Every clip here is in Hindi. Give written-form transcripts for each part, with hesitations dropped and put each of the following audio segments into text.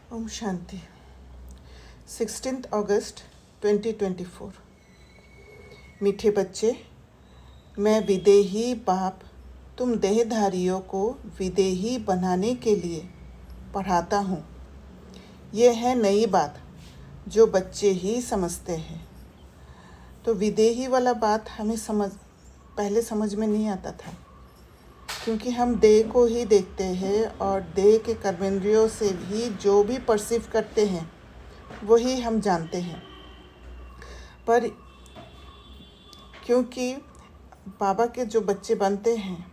ओम शांति। 16 अगस्त 2024। मीठे बच्चे, मैं विदेही बाप तुम देहधारियों को विदेही बनाने के लिए पढ़ाता हूँ। यह है नई बात जो बच्चे ही समझते हैं। तो विदेही वाला बात हमें पहले समझ में नहीं आता था, क्योंकि हम देह को ही देखते हैं और देह के कर्मेंद्रियों से भी जो भी परसीव करते हैं वही हम जानते हैं। पर क्योंकि बाबा के जो बच्चे बनते हैं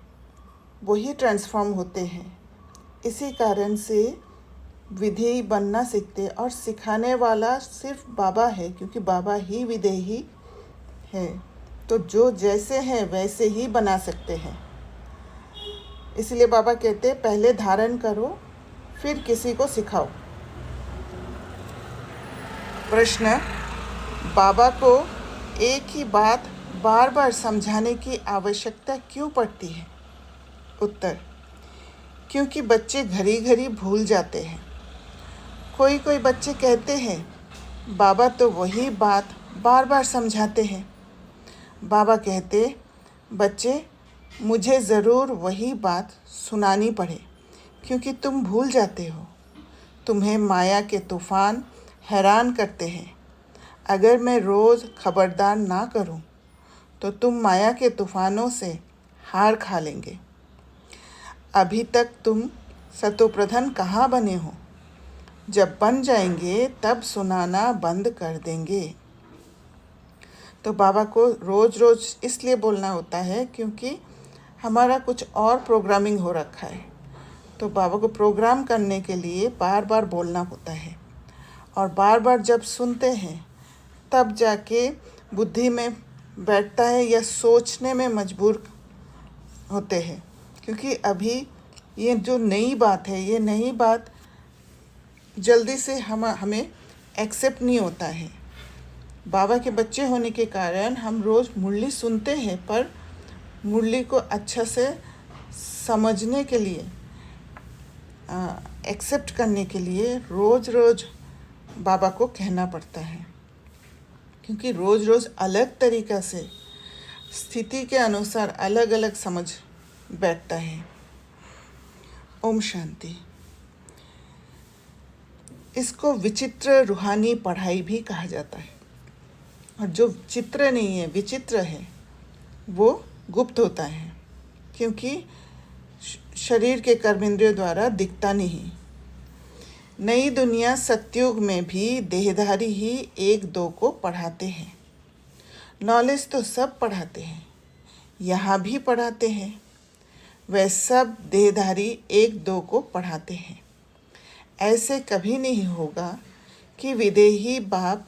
वही ट्रांसफॉर्म होते हैं, इसी कारण से विधेयी बनना सीखते और सिखाने वाला सिर्फ बाबा है, क्योंकि बाबा ही विधेयी है। तो जो जैसे है वैसे ही बना सकते हैं। इसलिए बाबा कहते हैं पहले धारण करो फिर किसी को सिखाओ। प्रश्न: बाबा को एक ही बात बार बार समझाने की आवश्यकता क्यों पड़ती है? उत्तर: क्योंकि बच्चे घड़ी घड़ी भूल जाते हैं। कोई बच्चे कहते हैं बाबा तो वही बात बार बार समझाते हैं। बाबा कहते बच्चे मुझे ज़रूर वही बात सुनानी पड़े, क्योंकि तुम भूल जाते हो। तुम्हें माया के तूफ़ान हैरान करते हैं। अगर मैं रोज़ खबरदार ना करूं, तो तुम माया के तूफ़ानों से हार खा लेंगे। अभी तक तुम सतोप्रधान कहाँ बने हो? जब बन जाएंगे तब सुनाना बंद कर देंगे। तो बाबा को रोज़ रोज़ इसलिए बोलना होता है क्योंकि हमारा कुछ और प्रोग्रामिंग हो रखा है। तो बाबा को प्रोग्राम करने के लिए बार बार बोलना होता है, और बार बार जब सुनते हैं तब जाके बुद्धि में बैठता है या सोचने में मजबूर होते हैं। क्योंकि अभी ये जो नई बात है, ये नई बात जल्दी से हमें एक्सेप्ट नहीं होता है। बाबा के बच्चे होने के कारण हम रोज़ मुरली सुनते हैं, पर मुरली को अच्छा से समझने के लिए, एक्सेप्ट करने के लिए रोज़ रोज़ बाबा को कहना पड़ता है, क्योंकि रोज़ रोज़ अलग तरीक़ा से स्थिति के अनुसार अलग अलग समझ बैठता है। ओम शांति। इसको विचित्र रूहानी पढ़ाई भी कहा जाता है, और जो चित्र नहीं है, विचित्र है, वो गुप्त होता है, क्योंकि शरीर के कर्मेंद्रियों द्वारा दिखता नहीं। नई दुनिया सतयुग में भी देहधारी ही एक दो को पढ़ाते हैं। नॉलेज तो सब पढ़ाते हैं, यहाँ भी पढ़ाते हैं। वह सब देहधारी एक दो को पढ़ाते हैं। ऐसे कभी नहीं होगा कि विदेही बाप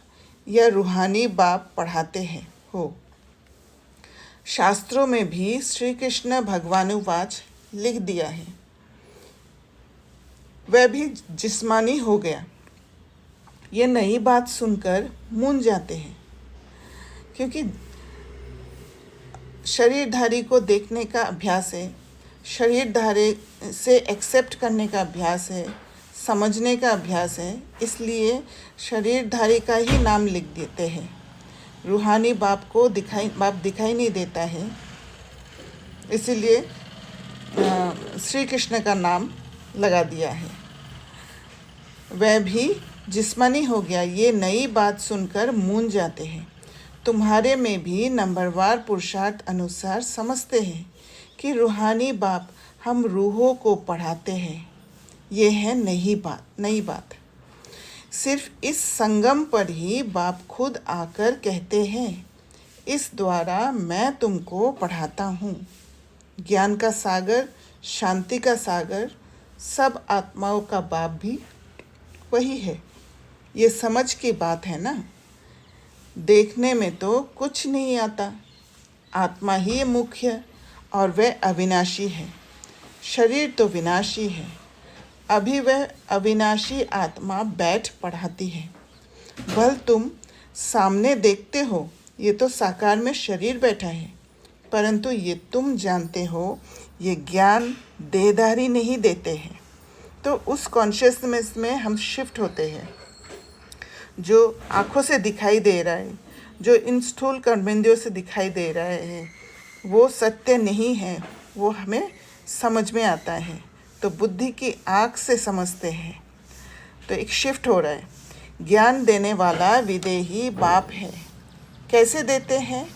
या रूहानी बाप पढ़ाते हैं हो। शास्त्रों में भी श्री कृष्ण भगवानुवाच लिख दिया है। वह भी जिस्मानी हो गया। ये नई बात सुनकर मूंझ जाते हैं, क्योंकि शरीरधारी को देखने का अभ्यास है, शरीरधारी से एक्सेप्ट करने का अभ्यास है, समझने का अभ्यास है। इसलिए शरीरधारी का ही नाम लिख देते हैं। रूहानी बाप को दिखाई नहीं देता है, इसीलिए श्री कृष्ण का नाम लगा दिया है। वह भी जिस्मानी हो गया। ये नई बात सुनकर मूंझ जाते हैं। तुम्हारे में भी नंबरवार पुरुषार्थ अनुसार समझते हैं कि रूहानी बाप हम रूहों को पढ़ाते हैं। ये है नई बात। सिर्फ इस संगम पर ही बाप खुद आकर कहते हैं, इस द्वारा मैं तुमको पढ़ाता हूँ। ज्ञान का सागर, शांति का सागर, सब आत्माओं का बाप भी वही है। ये समझ की बात है ना। देखने में तो कुछ नहीं आता। आत्मा ही मुख्य, और वह अविनाशी है। शरीर तो विनाशी है। अभी वह अविनाशी आत्मा बैठ पढ़ाती है। भल तुम सामने देखते हो, ये तो साकार में शरीर बैठा है, परंतु ये तुम जानते हो ये ज्ञान देहधारी नहीं देते हैं। तो उस कॉन्शियसनेस में हम शिफ्ट होते हैं। जो आँखों से दिखाई दे रहा है, जो इन स्थूल कर्मेंद्रियों से दिखाई दे रहा है, वो सत्य नहीं है, वो हमें समझ में आता है। तो बुद्धि की आँख से समझते हैं, तो एक शिफ्ट हो रहा है। ज्ञान देने वाला विदेही बाप है। कैसे देते हैं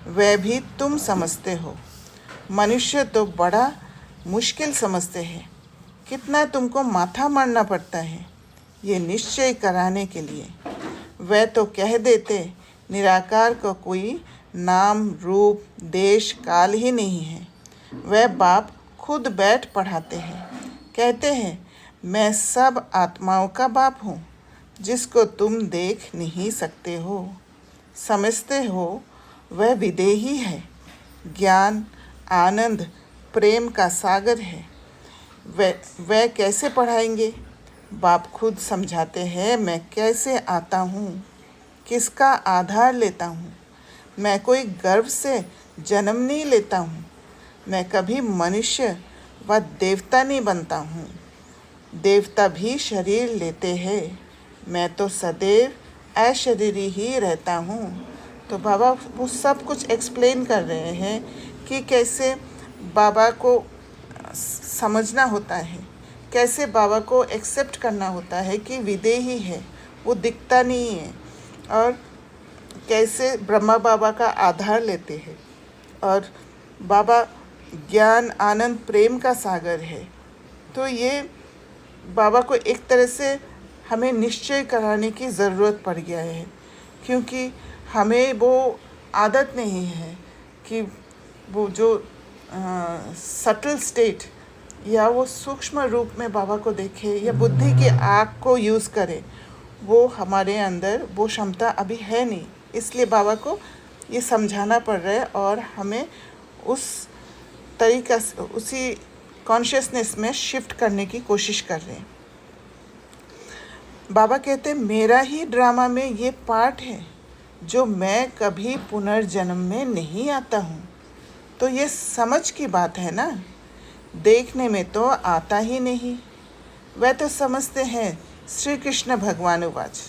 वह भी तुम समझते हो। मनुष्य तो बड़ा मुश्किल समझते हैं। कितना तुमको माथा मारना पड़ता है ये निश्चय कराने के लिए। वह तो कह देते निराकार का कोई नाम रूप देश काल ही नहीं है। वह बाप खुद बैठ पढ़ाते हैं, कहते हैं मैं सब आत्माओं का बाप हूँ जिसको तुम देख नहीं सकते हो। समझते हो वह विदेही है, ज्ञान आनंद प्रेम का सागर है। वह कैसे पढ़ाएंगे? बाप खुद समझाते हैं मैं कैसे आता हूँ, किसका आधार लेता हूँ। मैं कोई गर्व से जन्म नहीं लेता हूँ। मैं कभी मनुष्य व देवता नहीं बनता हूँ। देवता भी शरीर लेते हैं, मैं तो सदैव अशरीरी ही रहता हूँ। तो बाबा वो सब कुछ एक्सप्लेन कर रहे हैं कि कैसे बाबा को समझना होता है, कैसे बाबा को एक्सेप्ट करना होता है कि विदेही है, वो दिखता नहीं है, और कैसे ब्रह्मा बाबा का आधार लेते हैं। और बाबा ज्ञान आनंद प्रेम का सागर है। तो ये बाबा को एक तरह से हमें निश्चय कराने की ज़रूरत पड़ गया है, क्योंकि हमें वो आदत नहीं है कि वो जो सटल स्टेट या वो सूक्ष्म रूप में बाबा को देखे या बुद्धि की आँख को यूज़ करे, वो हमारे अंदर वो क्षमता अभी है नहीं। इसलिए बाबा को ये समझाना पड़ रहा है और हमें उस तरीक़ा से उसी कॉन्शियसनेस में शिफ्ट करने की कोशिश कर रहे हैं। बाबा कहते हैं मेरा ही ड्रामा में ये पार्ट है जो मैं कभी पुनर्जन्म में नहीं आता हूँ। तो ये समझ की बात है ना, देखने में तो आता ही नहीं। वह तो समझते हैं श्री कृष्ण भगवान उवाच,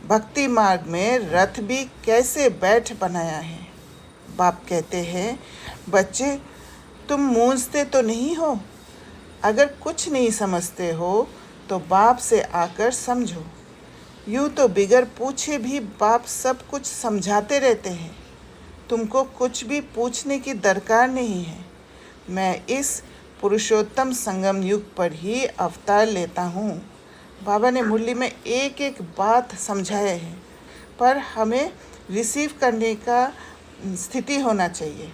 भक्ति मार्ग में रथ भी कैसे बैठ बनाया है। बाप कहते हैं बच्चे तुम मूंझते तो नहीं हो। अगर कुछ नहीं समझते हो तो बाप से आकर समझो। यूँ तो बिगर पूछे भी बाप सब कुछ समझाते रहते हैं। तुमको कुछ भी पूछने की दरकार नहीं है। मैं इस पुरुषोत्तम संगम युग पर ही अवतार लेता हूँ। बाबा ने मुरली में एक एक बात समझाया है, पर हमें रिसीव करने का स्थिति होना चाहिए।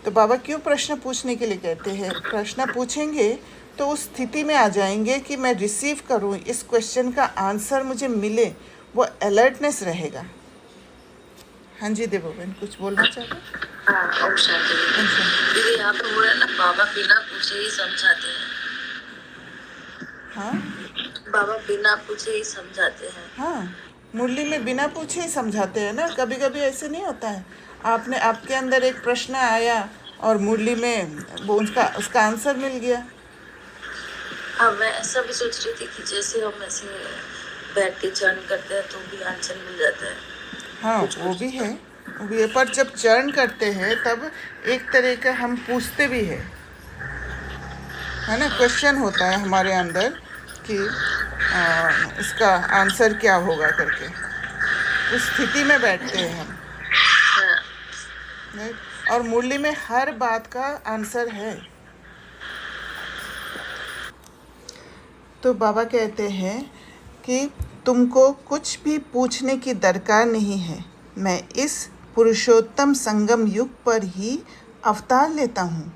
तो बाबा क्यों प्रश्न पूछने के लिए कहते हैं? प्रश्न पूछेंगे तो उस स्थिति में आ जाएंगे कि मैं रिसीव करूँ, इस क्वेश्चन का आंसर मुझे मिले, वो अलर्टनेस रहेगा। हाँ जी देवोबेन, कुछ बोलना चाहते? हाँ, ओम शांति। दीदी यहाँ पे बोला ना बाबा बिना पूछे ही समझाते हैं। हाँ, बाबा बिना पूछे ही समझाते हैं। हाँ, मुरली में बिना पूछे ही समझाते हैं ना। कभी कभी ऐसे नहीं होता है, आपके अंदर एक प्रश्न आया और मुरली में वो उसका आंसर मिल गया। हाँ, मैं ऐसा भी सोच रही थी कि जैसे हम ऐसे बैठ के चरण करते हैं तो भी आंसर मिल जाता है। हाँ, वो भी है, पर जब चरण करते हैं तब एक तरह का हम पूछते भी है ना। क्वेश्चन होता है हमारे अंदर कि इसका आंसर क्या होगा करके, उस स्थिति में बैठते हैं हम। हाँ। और मुरली में हर बात का आंसर है। तो बाबा कहते हैं कि तुमको कुछ भी पूछने की दरकार नहीं है। मैं इस पुरुषोत्तम संगम युग पर ही अवतार लेता हूँ।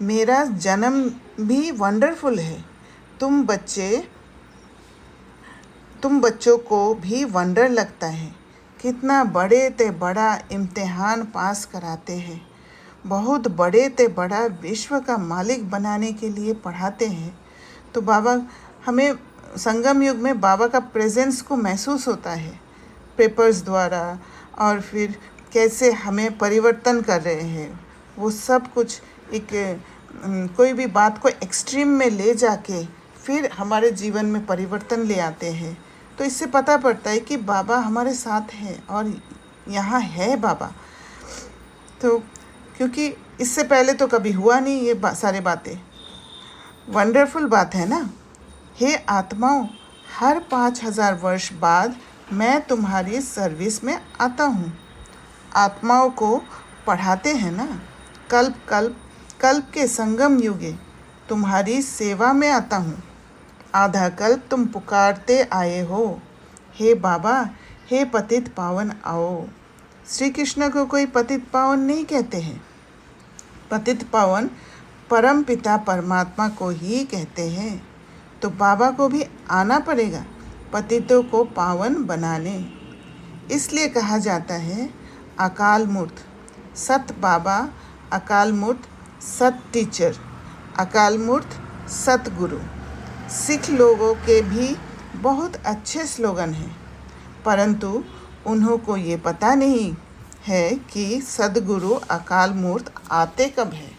मेरा जन्म भी वंडरफुल है। तुम बच्चों को भी वंडर लगता है। कितना बड़े ते बड़ा इम्तिहान पास कराते हैं। बहुत बड़े ते बड़ा विश्व का मालिक बनाने के लिए पढ़ाते हैं। तो बाबा हमें संगम युग में बाबा का प्रेजेंस को महसूस होता है पेपर्स द्वारा, और फिर कैसे हमें परिवर्तन कर रहे हैं। वो सब कुछ एक कोई भी बात को एक्सट्रीम में ले जाके फिर हमारे जीवन में परिवर्तन ले आते हैं। तो इससे पता पड़ता है कि बाबा हमारे साथ हैं और यहाँ है बाबा। तो क्योंकि इससे पहले तो कभी हुआ नहीं ये सारे बातें। वंडरफुल बात है ना। हे आत्माओं, हर 5000 वर्ष बाद मैं तुम्हारी सर्विस में आता हूँ। आत्माओं को पढ़ाते हैं ना। कल्प के संगम युगे तुम्हारी सेवा में आता हूँ। आधा कल्प तुम पुकारते आए हो, हे बाबा, हे पतित पावन आओ। श्री कृष्ण को कोई पतित पावन नहीं कहते हैं। पतित पावन परम पिता परमात्मा को ही कहते हैं। तो बाबा को भी आना पड़ेगा पतितों को पावन बनाने। इसलिए कहा जाता है अकाल मूर्त सत बाबा, अकाल मूर्त सत टीचर, अकाल मूर्त सत गुरु। सिख लोगों के भी बहुत अच्छे स्लोगन हैं, परंतु उन्हों को ये पता नहीं है कि सदगुरु अकाल मूर्त आते कब है।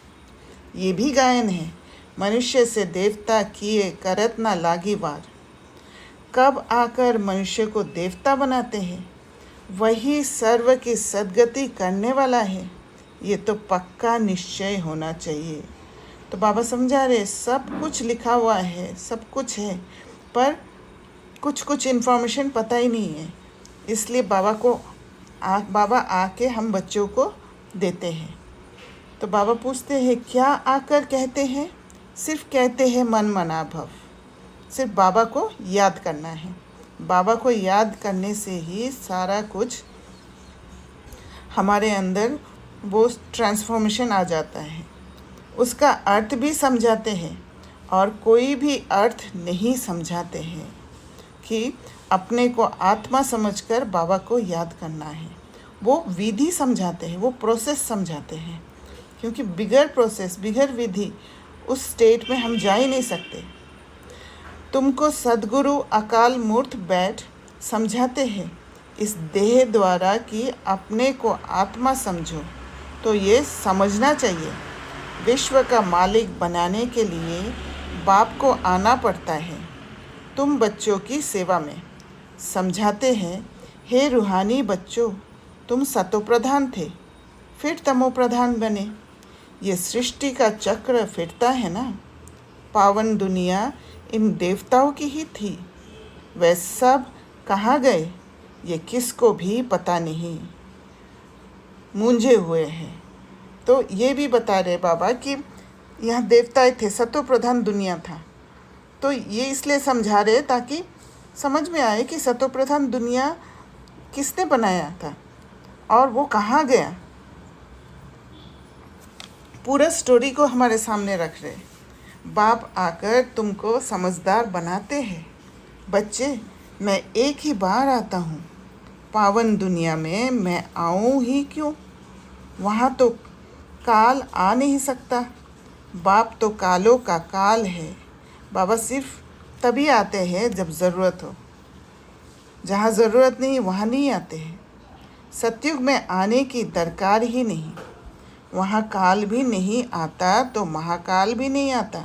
ये भी गायन है, मनुष्य से देवता किए करत ना लागी वार। कब आकर मनुष्य को देवता बनाते हैं, वही सर्व की सद्गति करने वाला है। ये तो पक्का निश्चय होना चाहिए। तो बाबा समझा रहे सब कुछ लिखा हुआ है, सब कुछ है, पर कुछ इन्फॉर्मेशन पता ही नहीं है। इसलिए बाबा आके हम बच्चों को देते हैं। तो बाबा पूछते हैं क्या आकर कहते हैं। सिर्फ कहते हैं मन मना भव। सिर्फ बाबा को याद करना है। बाबा को याद करने से ही सारा कुछ हमारे अंदर वो ट्रांसफॉर्मेशन आ जाता है। उसका अर्थ भी समझाते हैं और कोई भी अर्थ नहीं समझाते हैं कि अपने को आत्मा समझकर बाबा को याद करना है। वो विधि समझाते हैं, वो प्रोसेस समझाते हैं, क्योंकि बिगर प्रोसेस, बिगर विधि उस स्टेट में हम जा ही नहीं सकते। तुमको सद्गुरु अकाल मूर्त बैठ समझाते हैं इस देह द्वारा कि अपने को आत्मा समझो। तो ये समझना चाहिए विश्व का मालिक बनाने के लिए बाप को आना पड़ता है। तुम बच्चों की सेवा में समझाते हैं, हे रूहानी बच्चों, तुम सतोप्रधान थे, फिर तमोप्रधान बने। ये सृष्टि का चक्र फिरता है ना। पावन दुनिया इन देवताओं की ही थी, वे सब कहाँ गए ये किसको भी पता नहीं, मूंझे हुए हैं। तो ये भी बता रहे बाबा कि यहाँ देवताएं थे, सतो प्रधान दुनिया था। तो ये इसलिए समझा रहे ताकि समझ में आए कि सतो प्रधान दुनिया किसने बनाया था और वो कहाँ गया। पूरा स्टोरी को हमारे सामने रख रहे। बाप आकर तुमको समझदार बनाते हैं। बच्चे, मैं एक ही बार आता हूँ, पावन दुनिया में मैं आऊँ ही क्यों। वहाँ तो काल आ नहीं सकता। बाप तो कालों का काल है। बाबा सिर्फ तभी आते हैं जब ज़रूरत हो। जहाँ ज़रूरत नहीं वहाँ नहीं आते हैं। सतयुग में आने की दरकार ही नहीं। वहाँ काल भी नहीं आता तो महाकाल भी नहीं आता।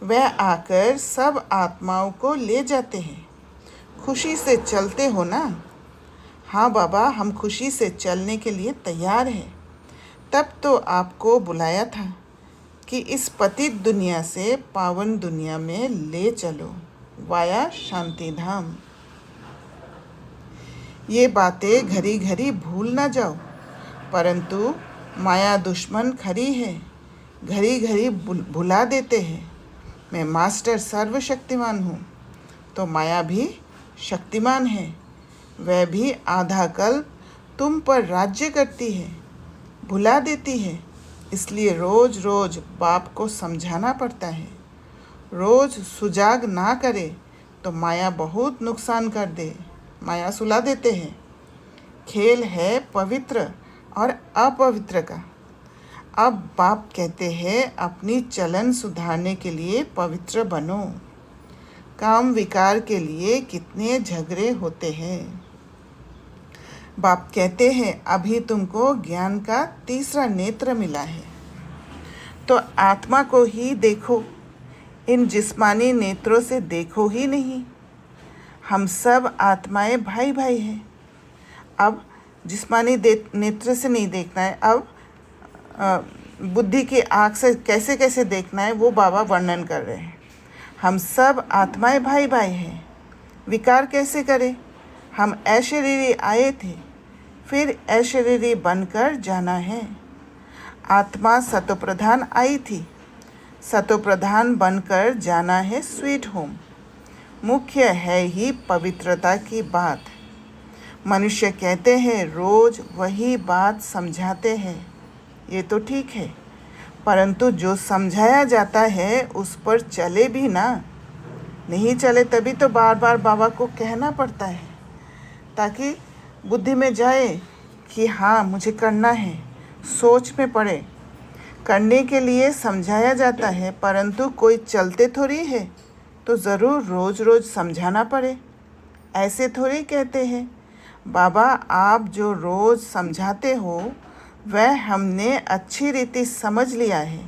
वह आकर सब आत्माओं को ले जाते हैं। खुशी से चलते हो ना। हाँ बाबा, हम खुशी से चलने के लिए तैयार हैं। तब तो आपको बुलाया था कि इस पतित दुनिया से पावन दुनिया में ले चलो, वाया शांति धाम। ये बातें घड़ी घड़ी भूल ना जाओ, परंतु माया दुश्मन खरी है, घड़ी घड़ी भुला देते हैं। मैं मास्टर सर्वशक्तिमान हूँ, तो माया भी शक्तिमान है। वह भी आधा कल्प तुम पर राज्य करती है, भुला देती है। इसलिए रोज़ रोज़ बाप को समझाना पड़ता है। रोज़ सुजाग ना करे तो माया बहुत नुकसान कर दे। माया सुला देते हैं। खेल है पवित्र और अपवित्र का। अब बाप कहते हैं अपनी चलन सुधारने के लिए पवित्र बनो। काम विकार के लिए कितने झगड़े होते हैं। बाप कहते हैं अभी तुमको ज्ञान का तीसरा नेत्र मिला है, तो आत्मा को ही देखो। इन जिस्मानी नेत्रों से देखो ही नहीं। हम सब आत्माएं भाई भाई हैं। अब जिस्मानी नेत्र से नहीं देखना है, अब बुद्धि की आँख से कैसे कैसे देखना है वो बाबा वर्णन कर रहे हैं। हम सब आत्माएं भाई भाई हैं। विकार कैसे करें? हम अशरीरी आए थे, फिर अशरीरी बनकर जाना है। आत्मा सतोप्रधान आई थी, सतोप्रधान बनकर जाना है स्वीट होम। मुख्य है ही पवित्रता की बात। मनुष्य कहते हैं रोज वही बात समझाते हैं, ये तो ठीक है, परंतु जो समझाया जाता है उस पर चले भी ना। नहीं चले तभी तो बार बार बाबा को कहना पड़ता है, ताकि बुद्धि में जाए कि हाँ मुझे करना है, सोच में पड़े। करने के लिए समझाया जाता है, परंतु कोई चलते थोड़ी है तो ज़रूर रोज़ रोज़ समझाना पड़े। ऐसे थोड़ी कहते हैं बाबा आप जो रोज़ समझाते हो वह हमने अच्छी रीति समझ लिया है,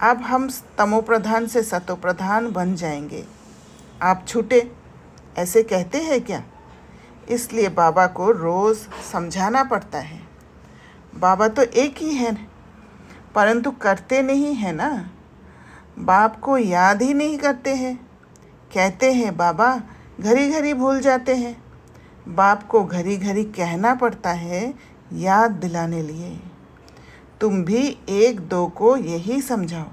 अब हम तमोप्रधान से सतोप्रधान बन जाएंगे, आप छूटे, ऐसे कहते हैं क्या? इसलिए बाबा को रोज़ समझाना पड़ता है। बाबा तो एक ही है, परंतु करते नहीं है ना। बाप को याद ही नहीं करते हैं। कहते हैं बाबा घड़ी घड़ी भूल जाते हैं। बाप को घड़ी घड़ी कहना पड़ता है याद दिलाने लिए। तुम भी एक दो को यही समझाओ,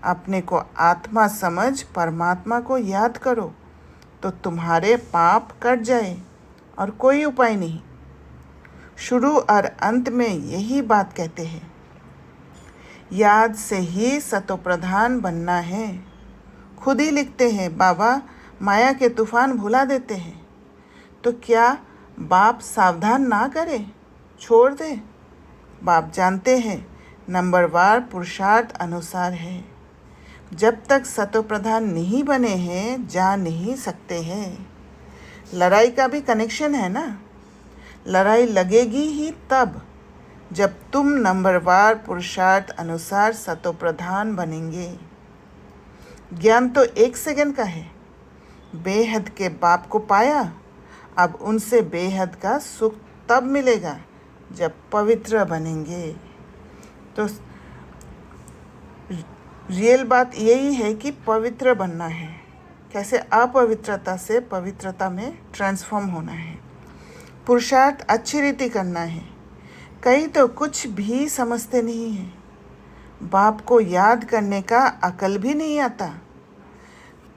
अपने को आत्मा समझ परमात्मा को याद करो तो तुम्हारे पाप कट जाए, और कोई उपाय नहीं। शुरू और अंत में यही बात कहते हैं, याद से ही सतोप्रधान बनना है। खुद ही लिखते हैं बाबा माया के तूफान भुला देते हैं, तो क्या बाप सावधान ना करे, छोड़ दे? बाप जानते हैं नंबरवार पुरुषार्थ अनुसार है। जब तक सतोप्रधान नहीं बने हैं जा नहीं सकते हैं। लड़ाई का भी कनेक्शन है ना। लड़ाई लगेगी ही तब जब तुम नंबरवार पुरुषार्थ अनुसार सतोप्रधान बनेंगे। ज्ञान तो 1 सेकंड का है। बेहद के बाप को पाया, अब उनसे बेहद का सुख तब मिलेगा जब पवित्र बनेंगे। तो रियल बात यही है कि पवित्र बनना है। कैसे अपवित्रता से पवित्रता में ट्रांसफॉर्म होना है। पुरुषार्थ अच्छी रीति करना है। कई तो कुछ भी समझते नहीं हैं। बाप को याद करने का अकल भी नहीं आता।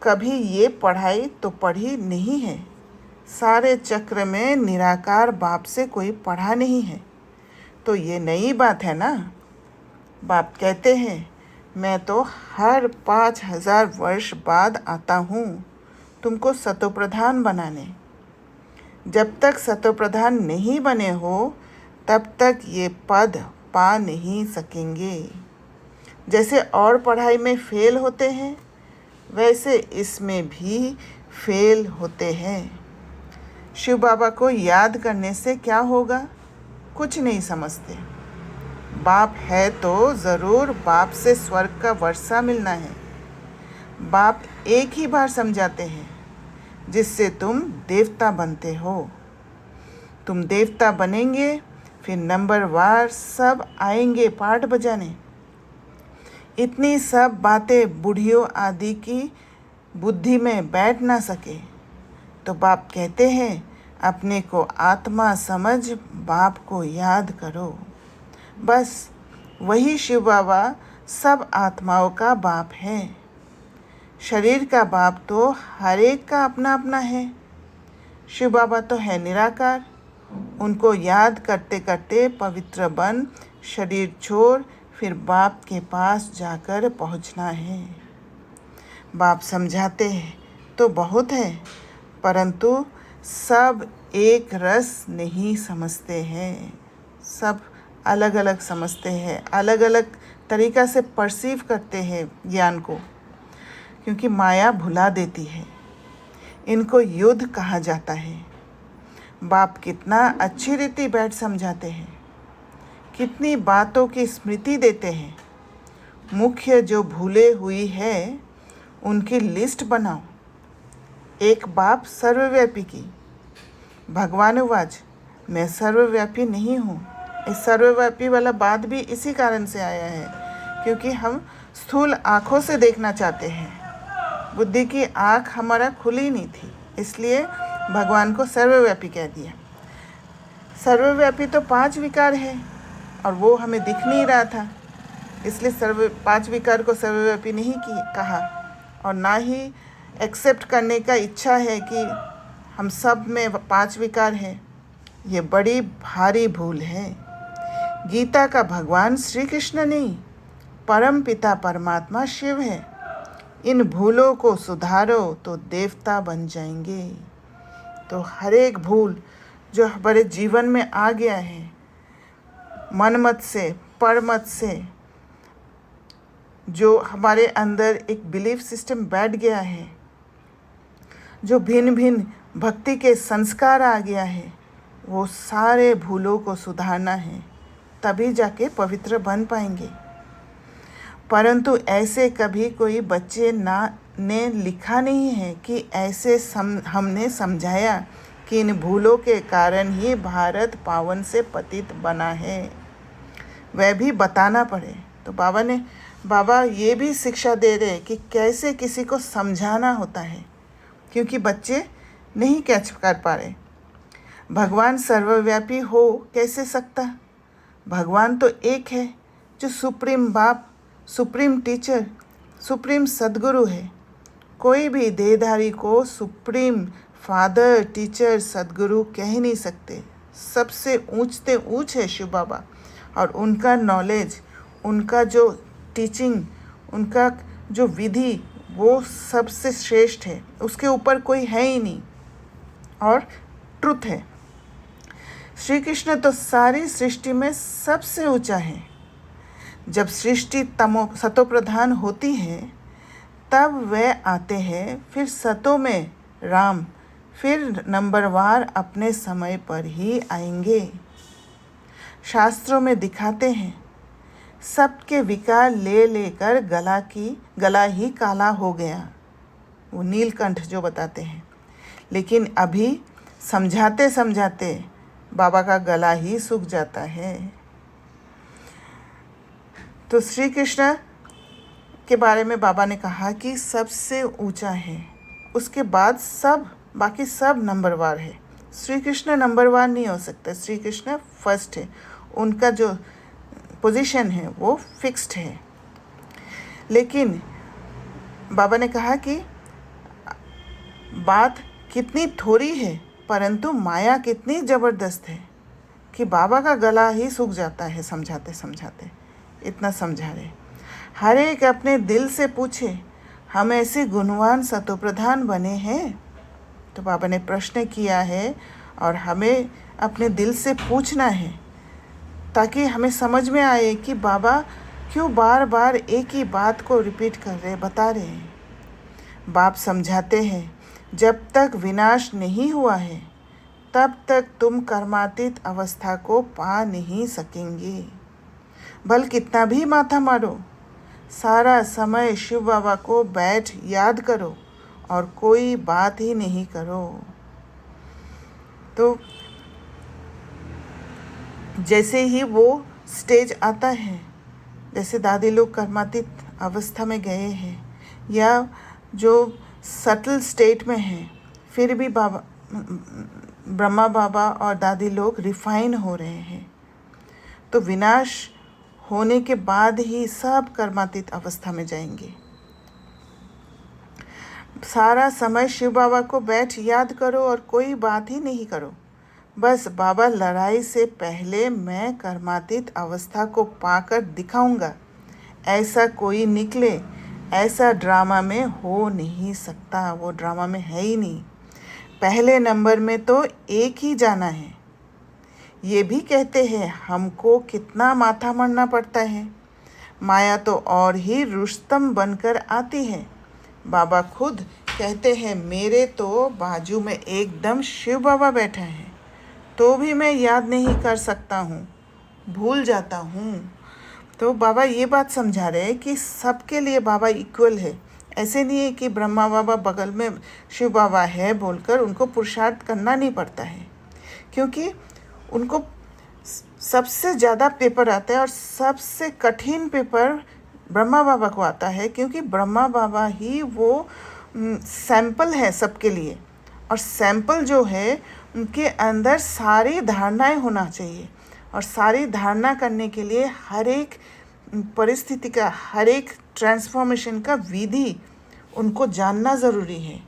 कभी ये पढ़ाई तो पढ़ी नहीं है। सारे चक्र में निराकार बाप से कोई पढ़ा नहीं है, तो ये नई बात है ना। बाप कहते हैं मैं तो हर 5000 वर्ष बाद आता हूँ तुमको सतोप्रधान बनाने। जब तक सतोप्रधान नहीं बने हो तब तक ये पद पा नहीं सकेंगे। जैसे और पढ़ाई में फेल होते हैं वैसे इसमें भी फेल होते हैं। शिव बाबा को याद करने से क्या होगा? कुछ नहीं समझते। बाप है तो ज़रूर बाप से स्वर्ग का वर्षा मिलना है। बाप एक ही बार समझाते हैं जिससे तुम देवता बनते हो। तुम देवता बनेंगे, फिर नंबरवार सब आएंगे पाठ बजाने। इतनी सब बातें बूढ़ियों आदि की बुद्धि में बैठ ना सके, तो बाप कहते हैं अपने को आत्मा समझ बाप को याद करो। बस वही शिव बाबा सब आत्माओं का बाप है। शरीर का बाप तो हर एक का अपना अपना है। शिव बाबा तो है निराकार। उनको याद करते करते पवित्र बन शरीर छोड़ फिर बाप के पास जाकर पहुंचना है। बाप समझाते हैं तो बहुत है, परंतु सब एक रस नहीं समझते हैं। सब अलग अलग समझते हैं, अलग अलग तरीक़ा से परसीव करते हैं ज्ञान को, क्योंकि माया भुला देती है। इनको युद्ध कहा जाता है। बाप कितना अच्छी रीति बैठ समझाते हैं, कितनी बातों की स्मृति देते हैं। मुख्य जो भूले हुई है उनकी लिस्ट बनाओ। एक बाप सर्वव्यापी की। भगवान उवाच, मैं सर्वव्यापी नहीं हूँ। इस सर्वव्यापी वाला बात भी इसी कारण से आया है, क्योंकि हम स्थूल आँखों से देखना चाहते हैं। बुद्धि की आँख हमारा खुली नहीं थी, इसलिए भगवान को सर्वव्यापी कह दिया। सर्वव्यापी तो 5 विकार है और वो हमें दिख नहीं रहा था, इसलिए 5 विकार को सर्वव्यापी नहीं कहा, और ना ही एक्सेप्ट करने का इच्छा है कि हम सब में 5 विकार हैं। ये बड़ी भारी भूल है। गीता का भगवान श्री कृष्ण नहीं, परम पिता परमात्मा शिव है। इन भूलों को सुधारो तो देवता बन जाएंगे। तो हर एक भूल जो हमारे जीवन में आ गया है, मनमत से, परमत से, जो हमारे अंदर एक बिलीफ सिस्टम बैठ गया है, जो भिन्न भिन्न भक्ति के संस्कार आ गया है, वो सारे भूलों को सुधारना है, तभी जाके पवित्र बन पाएंगे। परंतु ऐसे कभी कोई बच्चे ने लिखा नहीं है कि ऐसे हमने समझाया कि इन भूलों के कारण ही भारत पावन से पतित बना है, वह भी बताना पड़े। तो बाबा ये भी शिक्षा दे रहे कि कैसे किसी को समझाना होता है, क्योंकि बच्चे नहीं कैच कर पा रहे। भगवान सर्वव्यापी हो कैसे सकता? भगवान तो एक है, जो सुप्रीम बाप, सुप्रीम टीचर, सुप्रीम सद्गुरु है। कोई भी देहधारी को सुप्रीम फादर, टीचर, सद्गुरु कह ही नहीं सकते। सबसे ऊंचते ऊंच है शिव बाबा, और उनका नॉलेज, उनका जो टीचिंग, उनका जो विधि, वो सबसे श्रेष्ठ है। उसके ऊपर कोई है ही नहीं, और ट्रुथ है। श्री कृष्ण तो सारी सृष्टि में सबसे ऊंचा है। जब सृष्टि सतो प्रधान होती है, तब वे आते हैं, फिर सतो में राम, फिर नंबरवार अपने समय पर ही आएंगे। शास्त्रों में दिखाते हैं, सबके विकार ले लेकर गला ही काला हो गया, वो नीलकंठ जो बताते हैं। लेकिन अभी समझाते समझाते बाबा का गला ही सूख जाता है। तो श्री कृष्ण के बारे में बाबा ने कहा कि सबसे ऊंचा है, उसके बाद बाकी सब नंबरवार है। श्री कृष्ण नंबरवार नहीं हो सकता, श्री कृष्ण फर्स्ट है। उनका जो पोजीशन है वो फिक्स्ड है। लेकिन बाबा ने कहा कि बात कितनी थोड़ी है, परंतु माया कितनी ज़बरदस्त है कि बाबा का गला ही सूख जाता है समझाते समझाते। इतना समझा रहे। हर एक अपने दिल से पूछे, हम ऐसे गुणवान सतोप्रधान बने हैं? तो बाबा ने प्रश्न किया है, और हमें अपने दिल से पूछना है, ताकि हमें समझ में आए कि बाबा क्यों बार बार एक ही बात को रिपीट कर रहे, बता रहे हैं। बाप समझाते हैं, जब तक विनाश नहीं हुआ है, तब तक तुम कर्मातीत अवस्था को पा नहीं सकेंगे। भल कितना भी माथा मारो, सारा समय शिव बाबा को बैठ याद करो और कोई बात ही नहीं करो। तो जैसे ही वो स्टेज आता है, जैसे दादी लोग कर्मातीत अवस्था में गए हैं, या जो सटल स्टेट में हैं, फिर भी बाबा, ब्रह्मा बाबा और दादी लोग रिफाइन हो रहे हैं। तो विनाश होने के बाद ही सब कर्मातीत अवस्था में जाएंगे। सारा समय शिव बाबा को बैठ याद करो और कोई बात ही नहीं करो। बस बाबा, लड़ाई से पहले मैं कर्मातीत अवस्था को पाकर दिखाऊंगा। ऐसा कोई निकले, ऐसा ड्रामा में हो नहीं सकता, वो ड्रामा में है ही नहीं। पहले नंबर में तो एक ही जाना है। ये भी कहते हैं हमको कितना माथा मरना पड़ता है, माया तो और ही रुस्तम बनकर आती है। बाबा खुद कहते हैं, मेरे तो बाजू में एकदम शिव बाबा बैठा है, तो भी मैं याद नहीं कर सकता हूँ, भूल जाता हूँ। तो बाबा ये बात समझा रहे हैं कि सबके लिए बाबा इक्वल है। ऐसे नहीं है कि ब्रह्मा बाबा बगल में शिव बाबा है बोलकर उनको पुरुषार्थ करना नहीं पड़ता है, क्योंकि उनको सबसे ज़्यादा पेपर आता है और सबसे कठिन पेपर ब्रह्मा बाबा को आता है, क्योंकि ब्रह्मा बाबा ही वो सैंपल है सबके लिए। और सैंपल जो है उनके अंदर सारी धारणाएं होना चाहिए, और सारी धारणा करने के लिए हर एक परिस्थिति का, हर एक ट्रांसफॉर्मेशन का विधि उनको जानना ज़रूरी है।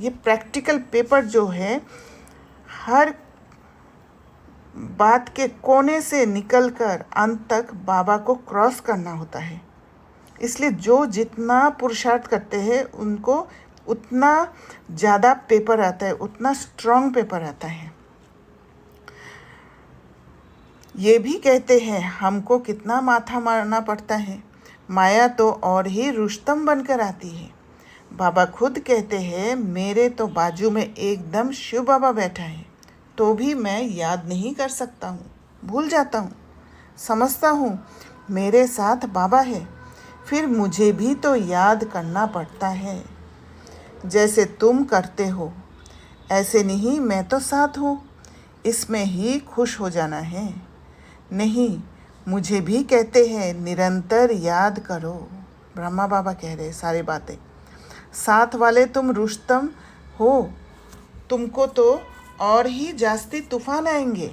ये प्रैक्टिकल पेपर जो है हर बात के कोने से निकलकर अंत तक बाबा को क्रॉस करना होता है। इसलिए जो जितना पुरुषार्थ करते हैं उनको उतना ज़्यादा पेपर आता है, उतना स्ट्रॉन्ग पेपर आता है। ये भी कहते हैं हमको कितना माथा मारना पड़ता है, माया तो और ही रुस्तम बनकर आती है। बाबा खुद कहते हैं मेरे तो बाजू में एकदम शिव बाबा बैठा है, तो भी मैं याद नहीं कर सकता हूँ, भूल जाता हूँ। समझता हूँ मेरे साथ बाबा है, फिर मुझे भी तो याद करना पड़ता है। जैसे तुम करते हो ऐसे नहीं मैं तो साथ हूँ, इसमें ही खुश हो जाना है। नहीं, मुझे भी कहते हैं निरंतर याद करो। ब्रह्मा बाबा कह रहे सारी बातें। साथ वाले तुम रुस्तम हो, तुमको तो और ही जास्ती तूफान आएंगे,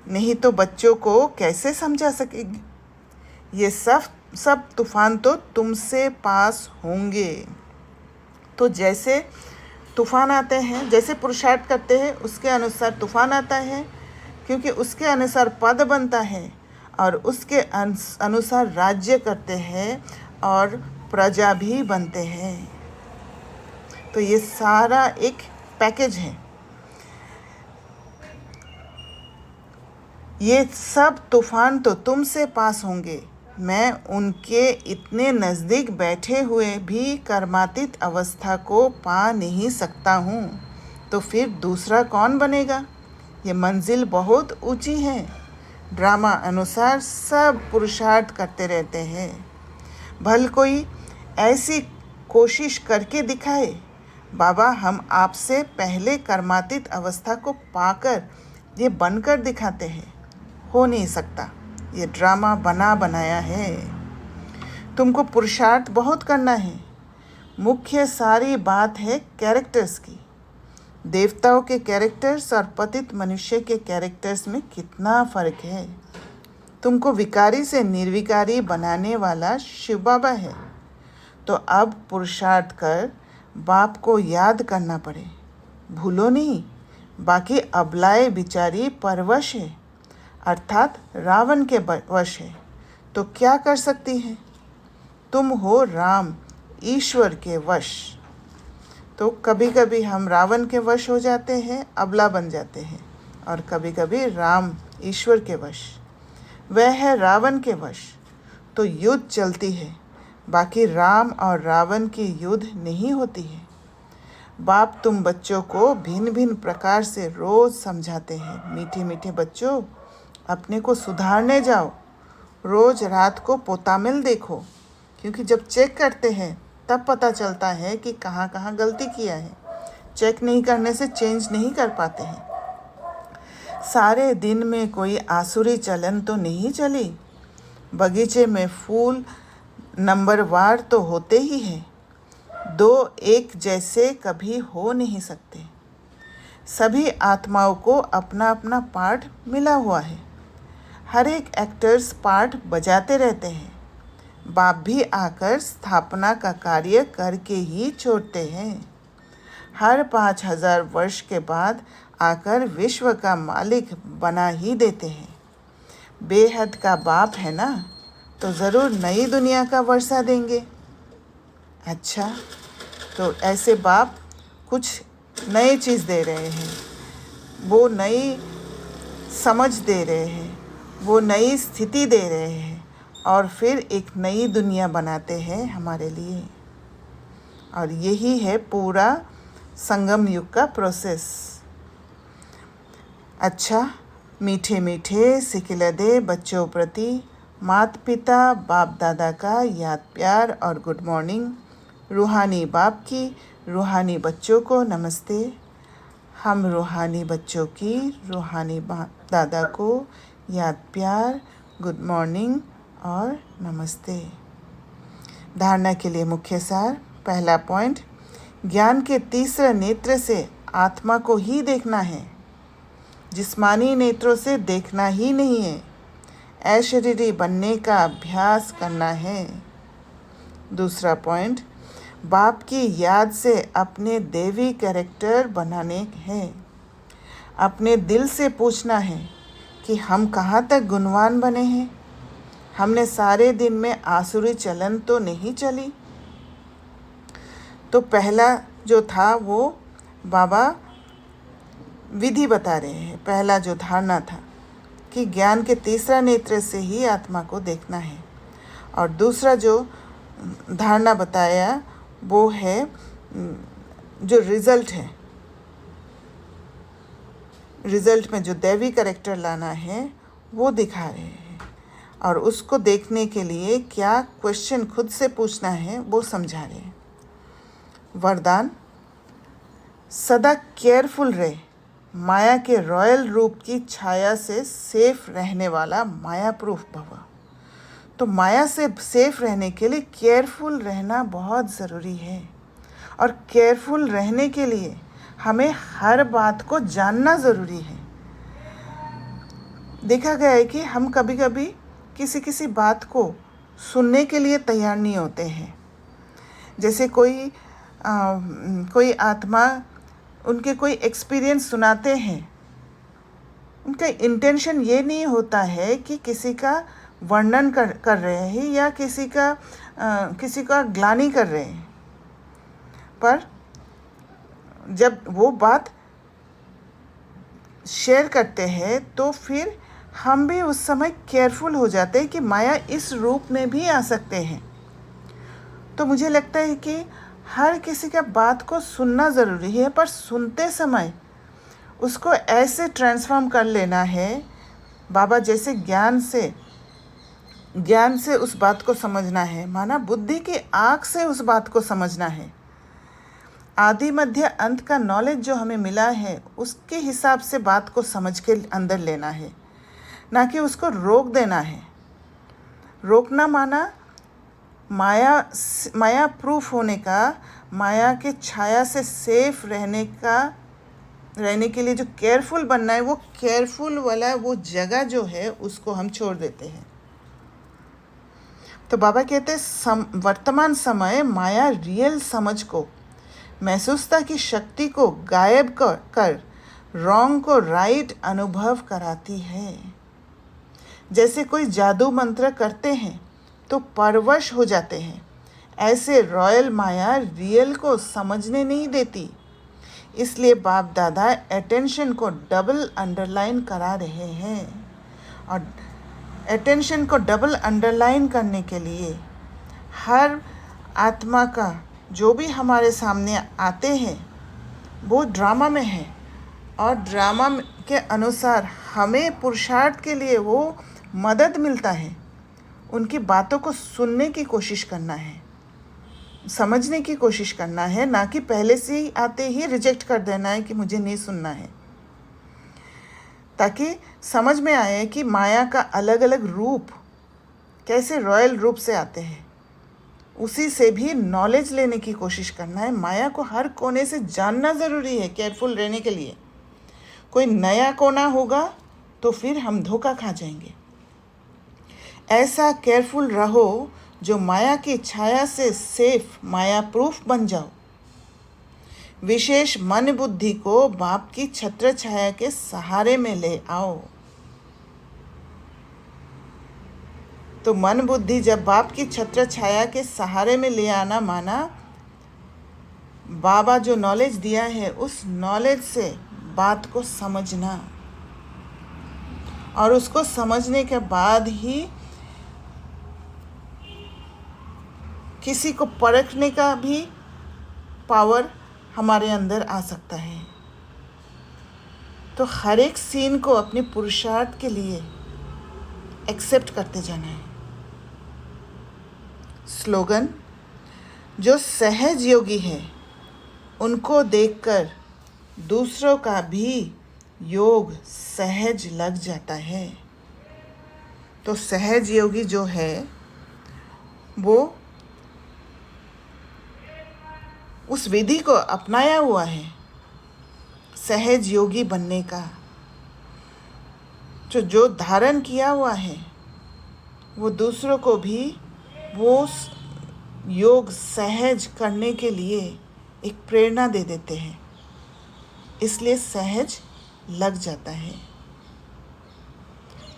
नहीं तो बच्चों को कैसे समझा सकेंगे। ये सब तूफान तो तुमसे पास होंगे। तो जैसे तूफान आते हैं, जैसे पुरुषार्थ करते हैं उसके अनुसार तूफान आता है, क्योंकि उसके अनुसार पद बनता है, और उसके अनुसार राज्य करते हैं और प्रजा भी बनते हैं। तो ये सारा एक पैकेज है। ये सब तूफान तो तुमसे पास होंगे, मैं उनके इतने नज़दीक बैठे हुए भी कर्मातीत अवस्था को पा नहीं सकता हूँ, तो फिर दूसरा कौन बनेगा। ये मंजिल बहुत ऊंची है। ड्रामा अनुसार सब पुरुषार्थ करते रहते हैं। भल कोई ऐसी कोशिश करके दिखाए, बाबा हम आपसे पहले कर्मातीत अवस्था को पाकर ये बनकर दिखाते हैं। हो नहीं सकता, ये ड्रामा बना बनाया है। तुमको पुरुषार्थ बहुत करना है। मुख्य सारी बात है कैरेक्टर्स की। देवताओं के कैरेक्टर्स और पतित मनुष्य के कैरेक्टर्स में कितना फ़र्क है। तुमको विकारी से निर्विकारी बनाने वाला शिव बाबा है, तो अब पुरुषार्थ कर बाप को याद करना पड़े। भूलो नहीं, बाकी अबलाए बिचारी परवश है, अर्थात रावण के वश है, तो क्या कर सकती है। तुम हो राम ईश्वर के वश। तो कभी कभी हम रावण के वश हो जाते हैं, अबला बन जाते हैं, और कभी कभी राम ईश्वर के वश। वह है रावण के वश, तो युद्ध चलती है, बाकी राम और रावण की युद्ध नहीं होती है। बाप तुम बच्चों को भिन्न भिन्न प्रकार से रोज़ समझाते हैं, मीठे मीठे बच्चों अपने को सुधारने जाओ। रोज़ रात को पोतामिल देखो, क्योंकि जब चेक करते हैं तब पता चलता है कि कहाँ कहाँ गलती किया है। चेक नहीं करने से चेंज नहीं कर पाते हैं। सारे दिन में कोई आसुरी चलन तो नहीं चली। बगीचे में फूल नंबरवार तो होते ही हैं, दो एक जैसे कभी हो नहीं सकते। सभी आत्माओं को अपना अपना पार्ट मिला हुआ है। हर एक एक्टर्स पार्ट बजाते रहते हैं। बाप भी आकर स्थापना का कार्य करके ही छोड़ते हैं। हर 5000 वर्ष के बाद आकर विश्व का मालिक बना ही देते हैं। बेहद का बाप है ना, तो ज़रूर नई दुनिया का वर्षा देंगे। अच्छा, तो ऐसे बाप कुछ नई चीज़ दे रहे हैं, वो नई समझ दे रहे हैं, वो नई स्थिति दे रहे हैं, और फिर एक नई दुनिया बनाते हैं हमारे लिए। और यही है पूरा संगम युग का प्रोसेस। अच्छा, मीठे मीठे सिकिलदे बच्चों प्रति माता पिता बाप दादा का याद प्यार और गुड मॉर्निंग। रूहानी बाप की रूहानी बच्चों को नमस्ते। हम रूहानी बच्चों की रूहानी दादा को याद प्यार, गुड मॉर्निंग और नमस्ते। धारणा के लिए मुख्य सार। पहला पॉइंट, ज्ञान के तीसरे नेत्र से आत्मा को ही देखना है, जिस्मानी नेत्रों से देखना ही नहीं है। अशरीरी बनने का अभ्यास करना है। दूसरा पॉइंट, बाप की याद से अपने देवी कैरेक्टर बनाने हैं। अपने दिल से पूछना है कि हम कहाँ तक गुणवान बने हैं। हमने सारे दिन में आसुरी चलन तो नहीं चली। तो पहला जो था वो बाबा विधि बता रहे हैं। पहला जो धारणा था कि ज्ञान के तीसरा नेत्र से ही आत्मा को देखना है, और दूसरा जो धारणा बताया वो है जो रिज़ल्ट है, रिज़ल्ट में जो दैवी कैरेक्टर लाना है वो दिखा रहे हैं, और उसको देखने के लिए क्या क्वेश्चन खुद से पूछना है वो समझा रहे हैं। वरदान, सदा केयरफुल रहे। माया के रॉयल रूप की छाया से सेफ रहने वाला माया प्रूफ भव। तो माया से सेफ रहने के लिए केयरफुल रहना बहुत ज़रूरी है, और केयरफुल रहने के लिए हमें हर बात को जानना ज़रूरी है। देखा गया है कि हम कभी कभी किसी बात को सुनने के लिए तैयार नहीं होते हैं। जैसे कोई आत्मा उनके कोई एक्सपीरियंस सुनाते हैं, उनका इंटेंशन ये नहीं होता है कि किसी का वर्णन कर रहे हैं या किसी का ग्लानि कर रहे हैं, पर जब वो बात शेयर करते हैं तो फिर हम भी उस समय केयरफुल हो जाते हैं कि माया इस रूप में भी आ सकते हैं। तो मुझे लगता है कि हर किसी का बात को सुनना ज़रूरी है, पर सुनते समय उसको ऐसे ट्रांसफॉर्म कर लेना है बाबा जैसे ज्ञान से उस बात को समझना है, माना बुद्धि की आँख से उस बात को समझना है। आदि मध्य अंत का नॉलेज जो हमें मिला है उसके हिसाब से बात को समझ के अंदर लेना है, ना कि उसको रोक देना है। रोकना माना माया प्रूफ होने का, माया के छाया से सेफ रहने के लिए जो केयरफुल बनना है, वो केयरफुल वाला वो जगह जो है उसको हम छोड़ देते हैं। तो बाबा कहते हैं वर्तमान समय माया रियल समझ को, महसूसता की शक्ति को गायब कर रॉन्ग को राइट अनुभव कराती है। जैसे कोई जादू मंत्र करते हैं तो परवश हो जाते हैं, ऐसे रॉयल माया रियल को समझने नहीं देती। इसलिए बाप दादा अटेंशन को डबल अंडरलाइन करा रहे हैं, और अटेंशन को डबल अंडरलाइन करने के लिए हर आत्मा का जो भी हमारे सामने आते हैं वो ड्रामा में है, और ड्रामा के अनुसार हमें पुरुषार्थ के लिए वो मदद मिलता है। उनकी बातों को सुनने की कोशिश करना है, समझने की कोशिश करना है, ना कि पहले से ही आते ही रिजेक्ट कर देना है कि मुझे नहीं सुनना है, ताकि समझ में आए कि माया का अलग अलग रूप कैसे रॉयल रूप से आते हैं। उसी से भी नॉलेज लेने की कोशिश करना है। माया को हर कोने से जानना ज़रूरी है केयरफुल रहने के लिए। कोई नया कोना होगा तो फिर हम धोखा खा जाएंगे। ऐसा केयरफुल रहो जो माया की छाया से सेफ माया प्रूफ बन जाओ। विशेष मन बुद्धि को बाप की छत्र छाया के सहारे में ले आओ। तो मन बुद्धि जब बाप की छत्र छाया के सहारे में ले आना, माना बाबा जो नॉलेज दिया है उस नॉलेज से बात को समझना, और उसको समझने के बाद ही किसी को परखने का भी पावर हमारे अंदर आ सकता है। तो हर एक सीन को अपने पुरुषार्थ के लिए एक्सेप्ट करते जाना है। स्लोगन, जो सहज योगी है उनको देखकर दूसरों का भी योग सहज लग जाता है। तो सहज योगी जो है वो उस विधि को अपनाया हुआ है सहज योगी बनने का। जो धारण किया हुआ है वो दूसरों को भी वो योग सहज करने के लिए एक प्रेरणा दे देते हैं, इसलिए सहज लग जाता है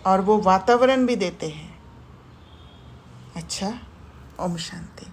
और वो वातावरण भी देते हैं। अच्छा, ओम शांति।